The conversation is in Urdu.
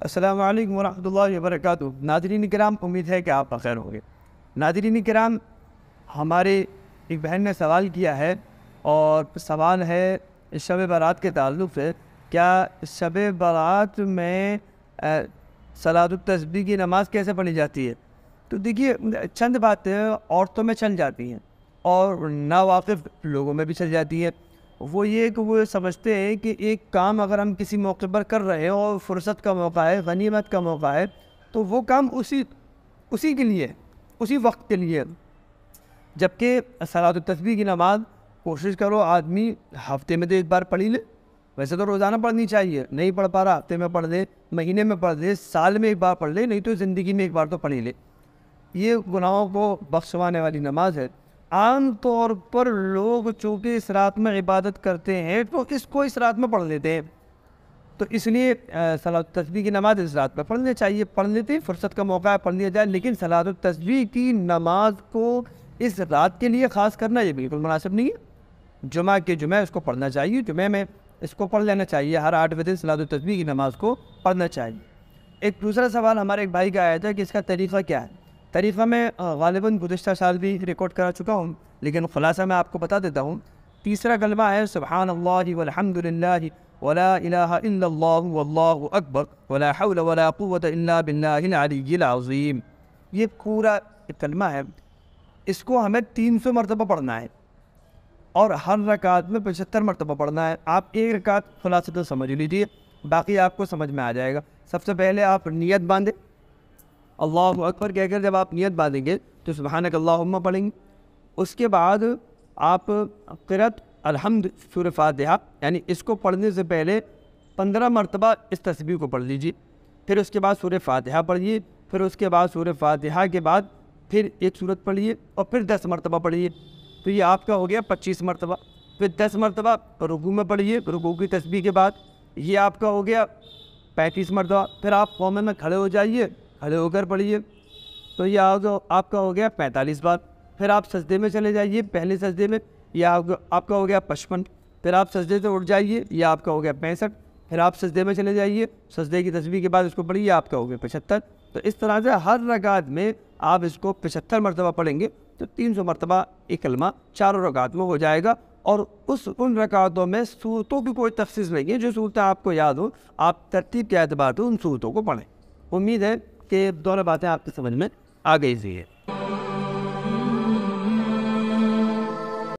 السلام علیکم ورحمۃ اللہ وبرکاتہ۔ ناظرین کرام، امید ہے کہ آپ بخیر ہوں گے۔ ناظرین کرام، ہمارے ایک بہن نے سوال کیا ہے اور سوال ہے شب برات کے تعلق سے، کیا شب برات میں صلاۃ التسبیح کی نماز کیسے پڑھی جاتی ہے؟ تو دیکھیے، چند باتیں عورتوں میں چل جاتی ہیں اور ناواقف لوگوں میں بھی چل جاتی ہے۔ وہ یہ کہ وہ سمجھتے ہیں کہ ایک کام اگر ہم کسی موقع پر کر رہے ہیں اور فرصت کا موقع ہے، غنیمت کا موقع ہے، تو وہ کام اسی کے لیے، اسی وقت کے لیے۔ جبکہ صلاۃ التسبیح کی نماز کوشش کرو آدمی ہفتے میں تو ایک بار پڑھی لے۔ ویسے تو روزانہ پڑھنی چاہیے، نہیں پڑھ پا رہا ہفتے میں پڑھ لے، مہینے میں پڑھ لے، سال میں ایک بار پڑھ لے، نہیں تو زندگی میں ایک بار تو پڑھ ہی لے۔ یہ گناہوں کو بخشوانے والی نماز ہے۔ عام طور پر لوگ چونکہ اس رات میں عبادت کرتے ہیں تو اس کو اس رات میں پڑھ لیتے ہیں، تو اس لیے صلاۃ التسبیح کی نماز اس رات میں پڑھنی چاہیے۔ پڑھ لیتے ہیں، فرصت کا موقع ہے، پڑھ لیا جائے، لیکن صلاۃ التسبیح کی نماز کو اس رات کے لیے خاص کرنا یہ بالکل مناسب نہیں ہے۔ جمعہ کے جمعہ اس کو پڑھنا چاہیے، جمعہ میں اس کو پڑھ لینا چاہیے، ہر 8 بجے صلاۃ التسبیح کی نماز کو پڑھنا چاہیے۔ ایک دوسرا سوال ہمارے ایک بھائی کا آیا تھا کہ اس کا طریقہ کیا ہے۔ طریقہ میں غالباً گزشتہ سال بھی ریکارڈ کرا چکا ہوں، لیکن خلاصہ میں آپ کو بتا دیتا ہوں۔ تیسرا کلمہ ہے سبحان اللہ والحمد للہ ولا الہ الا اللہ واللہ اکبر ولا حول ولا قوة الا باللہ العلی العظیم۔ یہ پورا کلمہ ہے، اس کو ہمیں 300 مرتبہ پڑھنا ہے اور ہر رکعت میں 75 مرتبہ پڑھنا ہے۔ آپ ایک رکعت خلاصہ تو سمجھ لیجیے، باقی آپ کو سمجھ میں آ جائے گا۔ سب سے پہلے آپ نیت باندھیں، اللہ اکبر کہہ کر جب آپ نیت باندھیں گے تو سبحانک اللہم پڑھیں گے۔ اس کے بعد آپ قرأت الحمد سورہ فاتحہ، یعنی اس کو پڑھنے سے پہلے 15 مرتبہ اس تسبیح کو پڑھ لیجیے۔ پھر اس کے بعد سورہ فاتحہ پڑھیے، پھر اس کے بعد سورہ فاتحہ کے بعد پھر ایک سورت پڑھیے اور پھر 10 مرتبہ پڑھیے، تو یہ آپ کا ہو گیا 25 مرتبہ۔ پھر 10 مرتبہ رکوع میں پڑھیے، رکوع کی تسبیح کے بعد یہ آپ کا ہو گیا 35 مرتبہ۔ پھر آپ قومے میں کھڑے ہو جائیے، کھڑے ہو کر پڑھیے، تو یہ آپ کا ہو گیا 45 بار۔ پھر آپ سجدے میں چلے جائیے، پہلے سجدے میں، یہ آپ کا ہو گیا 55۔ پھر آپ سجدے سے اٹھ جائیے، یہ آپ کا ہو گیا 65۔ پھر آپ سجدے میں چلے جائیے، سجدے کی تسبیح کے بعد اس کو پڑھیے، آپ کا ہو گیا 75۔ تو اس طرح سے ہر رکعت میں آپ اس کو 75 مرتبہ پڑھیں گے تو 300 مرتبہ ایک کلمہ چاروں رکعت میں ہو جائے گا۔ اور ان رکعتوں میں صورتوں کی کوئی تخصیص نہیں ہے، جو صورتیں آپ کو یاد ہو آپ ترتیب کے اعتبار سے ان صورتوں کو پڑھیں۔ امید ہے کہ دونوں باتیں آپ کی سمجھ میں آ گئی سی ہے۔